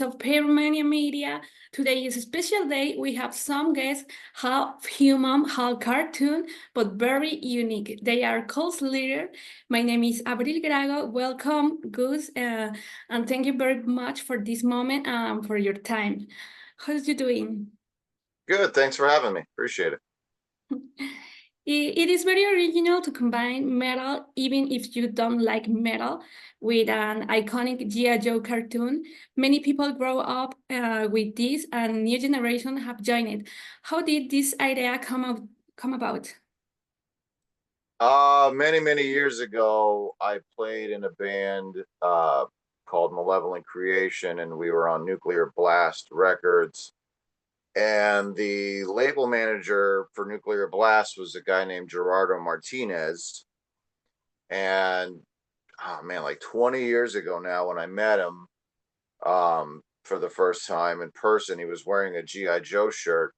of Pyromania Media. Today is a special day. We have some guests, half human, half cartoon, but very unique. They are Cold Slither. My name is Abril Grago. Welcome, Gus, and thank you very much for this moment and for your time. How's you doing? Good. Thanks for having me. Appreciate it. It is very original to combine metal, even if you don't like metal, with an iconic G.I. Joe cartoon. Many people grow up with this, and new generation have joined it. How did this idea come about? Many years ago, I played in a band called Malevolent Creation, and we were on Nuclear Blast Records. And the label manager for Nuclear Blast was a guy named Gerardo Martinez. And oh man, like 20 years ago now, when I met him for the first time in person, he was wearing a G.I. Joe shirt.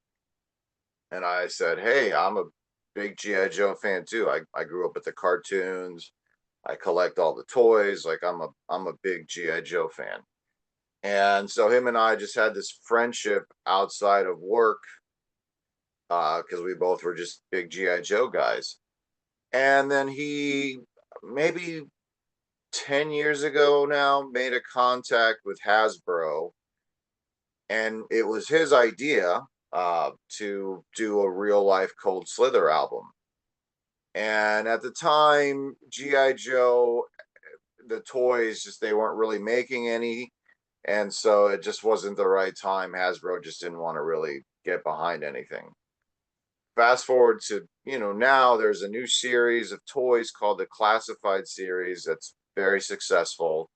And I said, "Hey, I'm a big G.I. Joe fan too. I grew up with the cartoons. I collect all the toys. Like I'm a big G.I. Joe fan." And so him and I just had this friendship outside of work because we both were just big G.I. Joe guys. And then he maybe 10 years ago now made a contact with Hasbro, and it was his idea to do a real life Cold Slither album. And at the time, G.I. Joe, the toys, just they weren't really making any. And so it just wasn't the right time. Hasbro just didn't want to really get behind anything. Fast forward to, now there's a new series of toys called the Classified series that's very successful.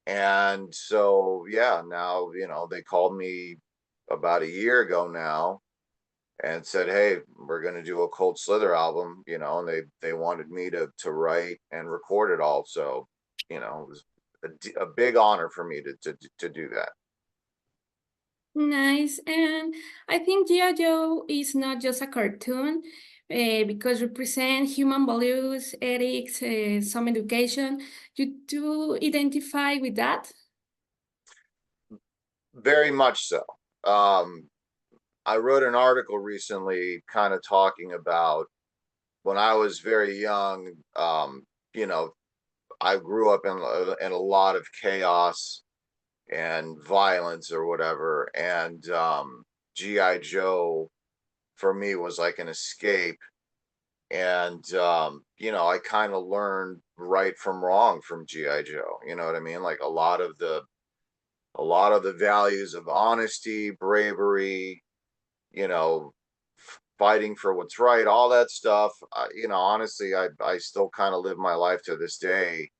And so, yeah, now, they called me about a year ago now and said, "Hey, we're going to do a Cold Slither album," and they wanted me to write and record it all. So, it was a big honor for me to do that. Nice. And I think G.I. Joe is not just a cartoon because represent human values, ethics, some education. You do identify with that? Very much so. I wrote an article recently kind of talking about when I was very young. I grew up in a lot of chaos and violence or whatever, and GI Joe for me was like an escape. And I kind of learned right from wrong from GI Joe. You know what I mean? Like a lot of the values of honesty, bravery, you know fighting for what's right, all that stuff. Honestly, I still kind of live my life to this day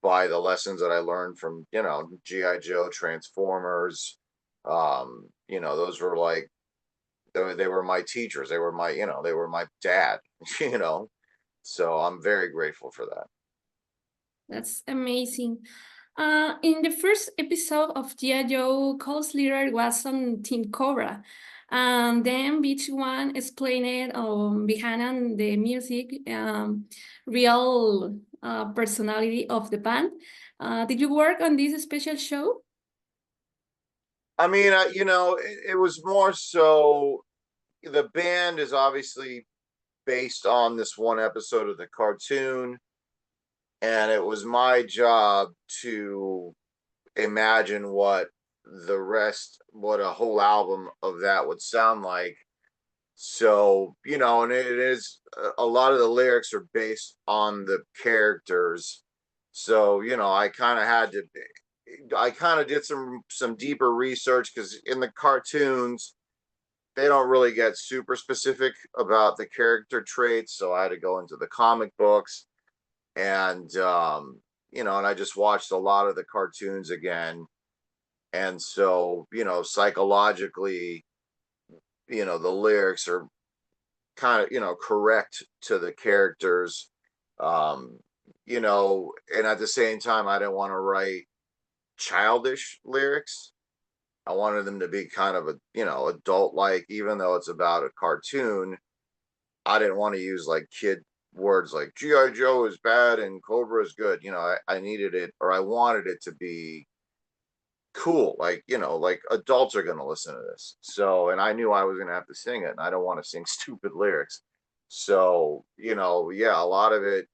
by the lessons that I learned from GI Joe, Transformers. Those were like they were my teachers. They were my dad. you know so I'm very grateful for that. That's amazing. In the first episode of G.I. Joe, Cold Slither was on Team Cobra. And then each one explained behind the music, real personality of the band. Did you work on this special show? I mean, it was more so the band is obviously based on this one episode of the cartoon, and it was my job to imagine what a whole album of that would sound like. So, and it is a lot of the lyrics are based on the characters. So, I kind of did some deeper research because in the cartoons, they don't really get super specific about the character traits. So I had to go into the comic books and, and I just watched a lot of the cartoons again. And so, psychologically, the lyrics are kind of, correct to the characters. Um, and at the same time, I didn't want to write childish lyrics. I wanted them to be kind of adult like, even though it's about a cartoon. I didn't want to use like kid words like GI Joe is bad and Cobra is good. I needed it, or I wanted it to be cool. Like, like adults are going to listen to this. So, and I knew I was going to have to sing it, and I don't want to sing stupid lyrics. So, yeah, a lot of it,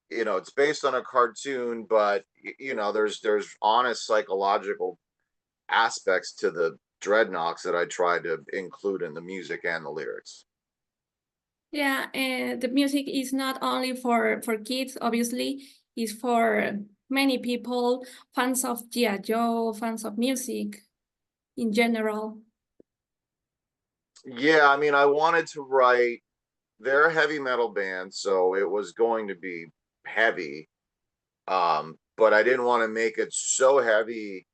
it's based on a cartoon, but there's honest psychological aspects to the dreadnoughts that I tried to include in the music and the lyrics. Yeah, and the music is not only for kids, obviously, it's for many people, fans of G.I. Joe, fans of music in general. Yeah, I mean, I wanted to write, they're a heavy metal band, so it was going to be heavy. But I didn't want to make it so heavy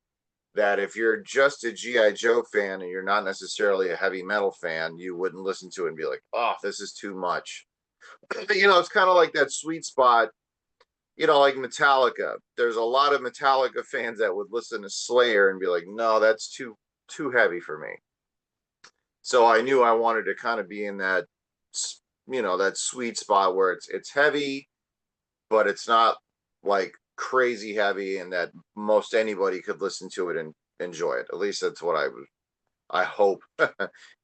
that if you're just a G.I. Joe fan and you're not necessarily a heavy metal fan, you wouldn't listen to it and be like, oh, this is too much. It's kind of like that sweet spot, like Metallica. There's a lot of Metallica fans that would listen to Slayer and be like, no, that's too heavy for me. So I knew I wanted to kind of be in that, that sweet spot where it's heavy, but it's not like crazy heavy, and that most anybody could listen to it and enjoy it. At least that's what I hope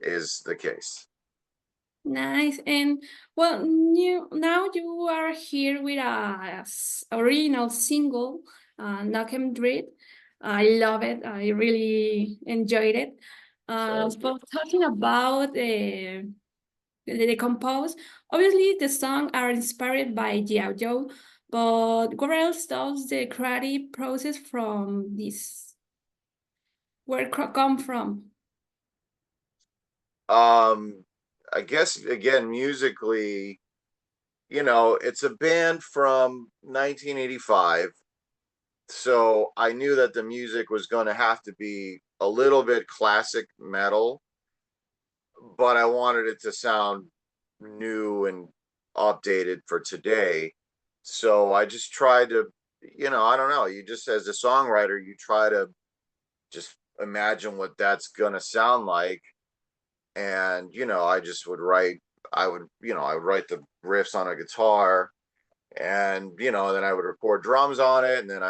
is the case. Nice. And well, now you are here with a original single, Knock 'em Dread. I love it. I really enjoyed it. But talking about the compose, obviously the songs are inspired by G.I. Joe, but where else does the creative process from this, where come from? Um, I guess again, musically, it's a band from 1985. So I knew that the music was going to have to be a little bit classic metal, but I wanted it to sound new and updated for today. So I just tried to, I don't know, you just as a songwriter, you try to just imagine what that's going to sound like. And, I just would write, I would write the riffs on a guitar, and, then I would record drums on it, and then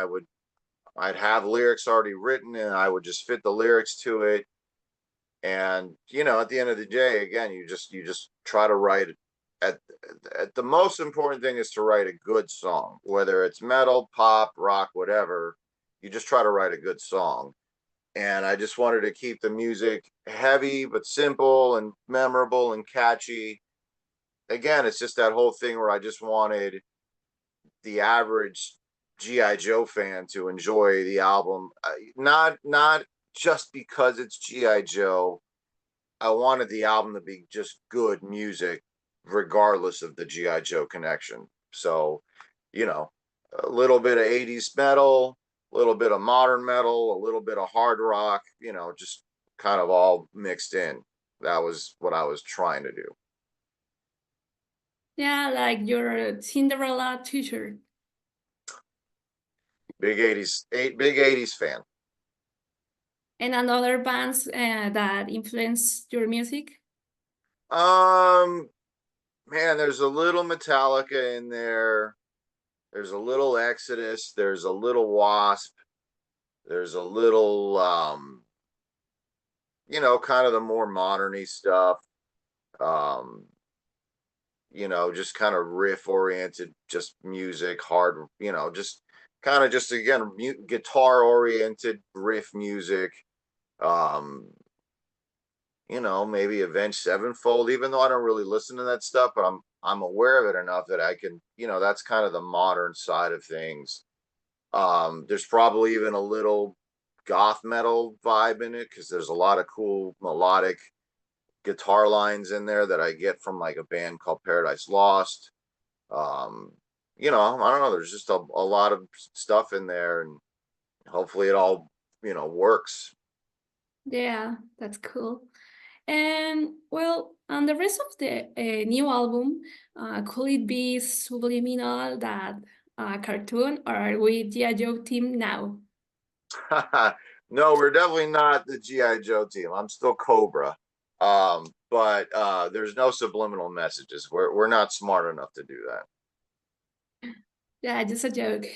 I'd have lyrics already written, and I would just fit the lyrics to it. And at the end of the day, again, you just try to write at at the most important thing is to write a good song, whether it's metal, pop, rock, whatever. You just try to write a good song. And I just wanted to keep the music heavy but simple and memorable and catchy. Again, it's just that whole thing where I just wanted the average GI Joe fan to enjoy the album, not just because it's GI Joe. I wanted the album to be just good music, regardless of the GI Joe connection. So, you know, a little bit of 80s metal, a little bit of modern metal, a little bit of hard rock, just kind of all mixed in. That was what I was trying to do. Yeah, like your Cinderella t-shirt. Big 80s fan. And another bands that influence your music? Um, Man, there's a little Metallica in there. There's a little Exodus. There's a little Wasp. There's a little, kind of the more moderny stuff. Um, just kind of riff oriented, just music, hard, just kind of just again guitar oriented riff music. Um, maybe Avenged Sevenfold, even though I don't really listen to that stuff, but I'm aware of it enough that I can, that's kind of the modern side of things. There's probably even a little goth metal vibe in it because there's a lot of cool melodic guitar lines in there that I get from like a band called Paradise Lost. Um, I don't know, there's just a lot of stuff in there, and hopefully it all, works. Yeah, that's cool. And well, on the rest of the new album, could it be subliminal that cartoon, or are we G.I. Joe team now? No, we're definitely not the GI Joe team. I'm still Cobra. But there's no subliminal messages. We're not smart enough to do that. Yeah, just a joke.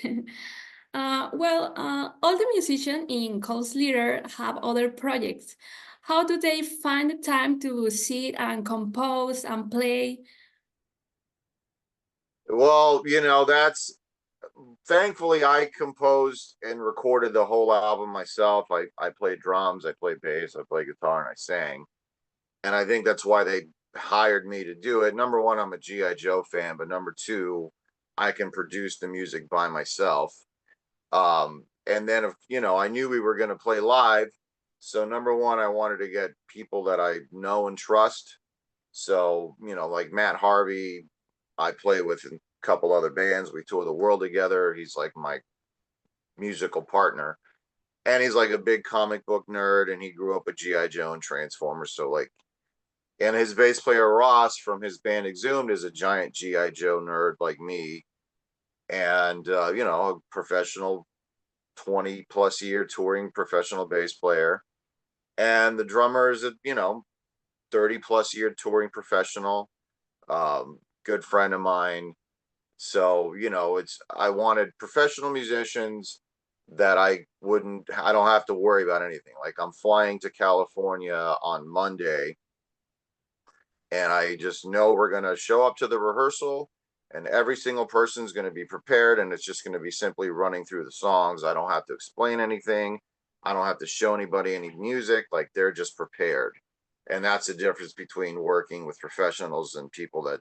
All the musicians in Cold Slither have other projects. How do they find the time to sit and compose and play? Well, that's thankfully I composed and recorded the whole album myself. I played drums, I played bass, I played guitar, and I sang. And I think that's why they hired me to do it. Number one, I'm a G.I. Joe fan, but number two, I can produce the music by myself. And then if I knew we were going to play live, so number one, I wanted to get people that I know and trust. So like Matt Harvey, I play with a couple other bands. We tour the world together. He's like my musical partner, and he's like a big comic book nerd, and he grew up with GI Joe and Transformers. So like, and his bass player Ross from his band Exhumed is a giant GI Joe nerd like me, and a professional 20 plus year touring professional bass player. And the drummer is a 30 plus year touring professional, good friend of mine. So I wanted professional musicians that I don't have to worry about anything. Like I'm flying to California on Monday, and I just know we're going to show up to the rehearsal, and every single person's going to be prepared, and it's just going to be simply running through the songs. I don't have to explain anything. I don't have to show anybody any music. Like they're just prepared. And that's the difference between working with professionals and people that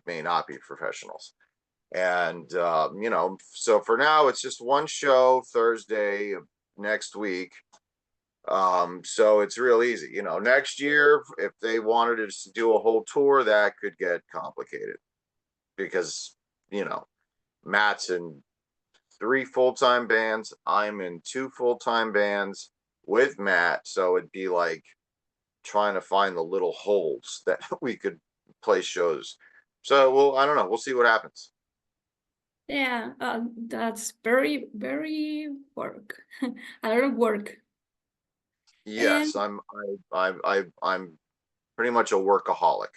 may not be professionals. And so for now it's just one show Thursday next week. So it's real easy. Next year, if they wanted to do a whole tour, that could get complicated because, Matt's in 3 full-time bands. I'm in 2 full-time bands with Matt. So it'd be like trying to find the little holes that we could play shows. So, well, I don't know. We'll see what happens. Yeah, that's very, very work. A lot of work. And Yes, I'm pretty much a workaholic.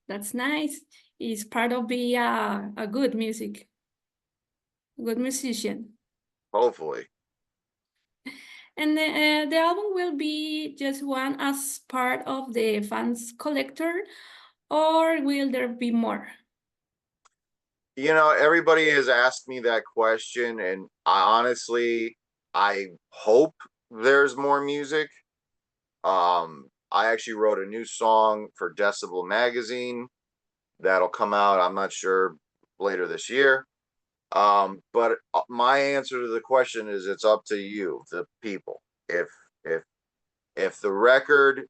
that's nice. It's part of being a good good musician. Hopefully. And the album will be just one as part of the fans collector, or will there be more? Everybody has asked me that question, and I hope there's more music. I actually wrote a new song for Decibel magazine that'll come out, I'm not sure, later this year. But my answer to the question is it's up to you, the people. If if the record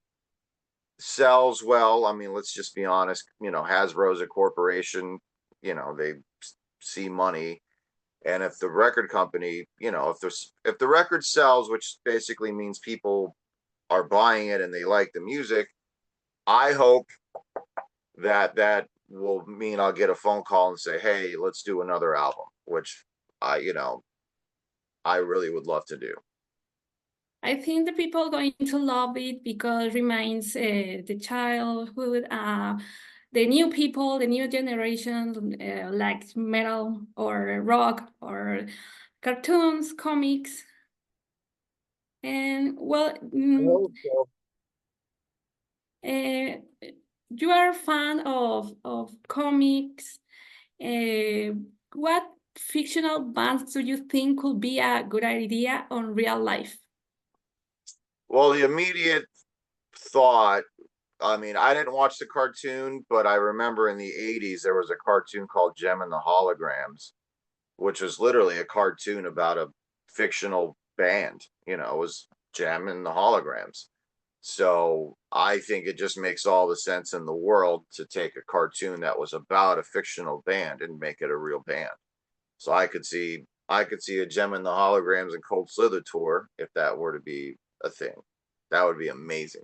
sells well, I mean, let's just be honest, Hasbro's a corporation, they see money. And if the record company, if the record sells, which basically means people are buying it and they like the music, I hope that will mean I'll get a phone call and say, hey, let's do another album, which I really would love to do. I think the people going to love it because it reminds the childhood, the new people, the new generation, like metal or rock or cartoons, comics. And well, I hope so. you are a fan of comics. What fictional bands do you think could be a good idea on real life? Well, the immediate thought, I mean, I didn't watch the cartoon, but I remember in the 80s there was a cartoon called Gem and the Holograms, which was literally a cartoon about a fictional band. It was Gem and the Holograms. So I think it just makes all the sense in the world to take a cartoon that was about a fictional band and make it a real band. So I could see a Gem and the Holograms and Cold Slither tour if that were to be a thing. That would be amazing.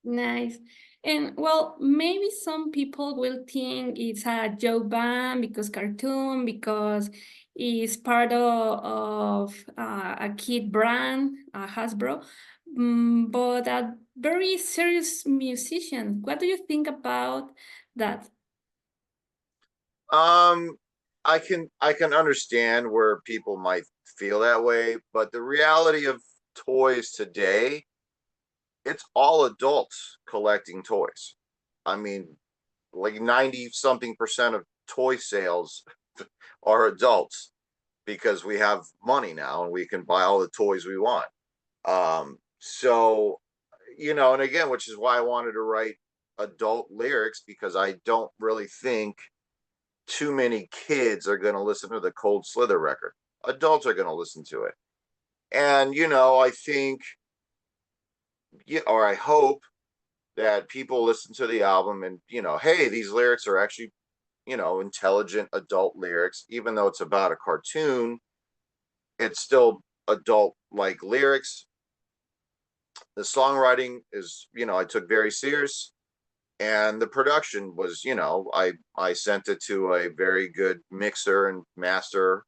Nice. And well, maybe some people will think it's a joke band because cartoon, because it's part of a kid brand, Hasbro, but a very serious musician. What do you think about that? Um, I can understand where people might feel that way, but the reality of toys today, it's all adults collecting toys. I mean, like 90 something percent of toy sales are adults because we have money now and we can buy all the toys we want. So, and again, which is why I wanted to write adult lyrics, because I don't really think too many kids are going to listen to the Cold Slither record. Adults are going to listen to it. And, I think, or I hope that people listen to the album and, hey, these lyrics are actually, intelligent adult lyrics. Even though it's about a cartoon, it's still adult like lyrics. The songwriting is, I took very serious. And the production was, I sent it to a very good mixer and master,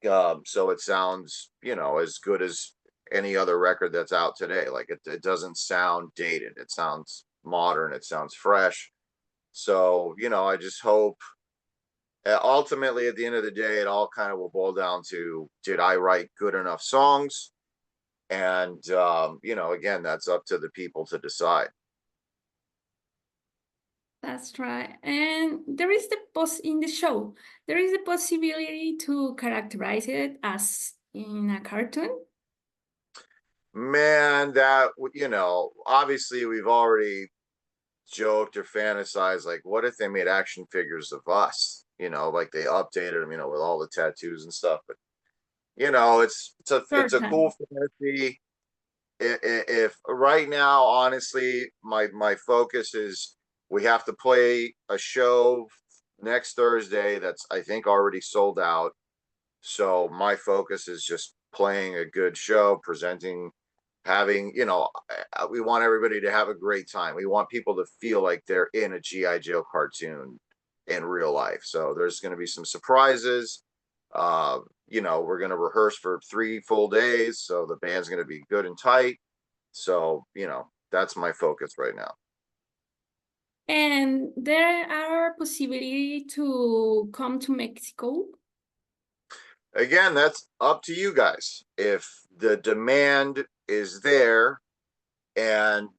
so it sounds, as good as any other record that's out today. Like it doesn't sound dated, it sounds modern, it sounds fresh. So, I just hope, ultimately at the end of the day, it all kind of will boil down to, did I write good enough songs? And again, that's up to the people to decide. That's right. And there is in the show, there is a possibility to characterize it as in a cartoon. Man, that, obviously we've already joked or fantasized, like, what if they made action figures of us? Like they updated them, with all the tattoos and stuff. But it's a cool fantasy. If right now, honestly, my focus is, we have to play a show next Thursday that's, I think, already sold out. So my focus is just playing a good show, presenting, having, we want everybody to have a great time. We want people to feel like they're in a G.I. Joe cartoon in real life. So there's going to be some surprises. We're going to rehearse for 3 full days. So the band's going to be good and tight. So, that's my focus right now. And there are possibility to come to Mexico. Again, that's up to you guys. If the demand is there, and,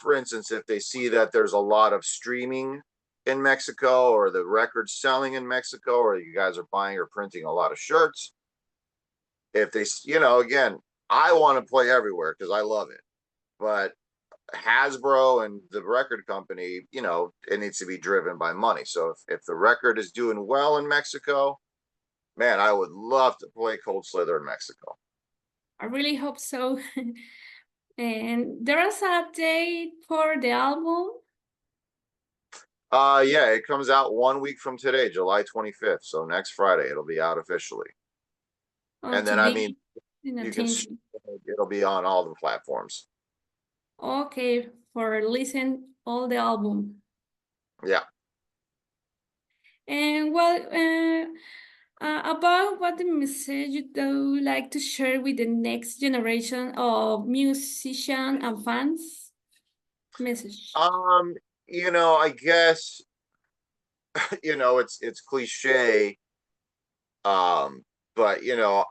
for instance, if they see that there's a lot of streaming in Mexico, or the record's selling in Mexico, or you guys are buying or printing a lot of shirts, if they, again, I want to play everywhere because I love it. But Hasbro and the record company, it needs to be driven by money. So if the record is doing well in Mexico, man, I would love to play Cold Slither in Mexico. I really hope so. And there is a date for the album. Yeah, it comes out 1 week from today, July 25th. So next Friday, it'll be out officially. And then, you can, it'll be on all the platforms. Okay, for listen all the album. Yeah. And about what the message you do like to share with the next generation of musicians and fans? Message. I guess, it's cliche. But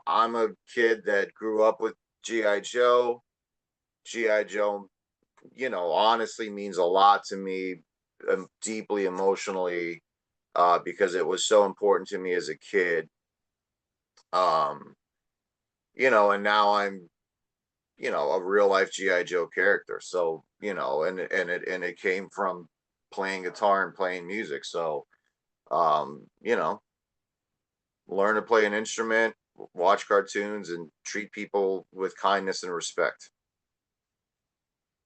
I'm a kid that grew up with G.I. Joe. G.I. Joe, honestly means a lot to me, deeply emotionally, because it was so important to me as a kid. And now I'm, a real life G.I. Joe character. So, and it came from playing guitar and playing music. So, learn to play an instrument, watch cartoons, and treat people with kindness and respect.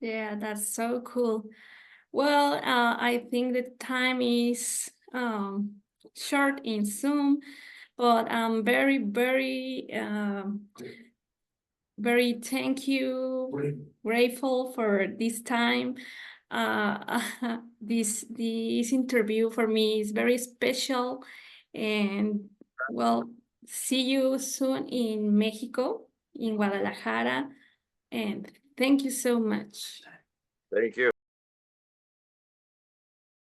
Yeah, that's so cool. Well, I think the time is short in Zoom, but I'm very, very, very grateful for this time. This interview for me is very special, and well, see you soon in Mexico, in Guadalajara, and thank you so much. Thank you.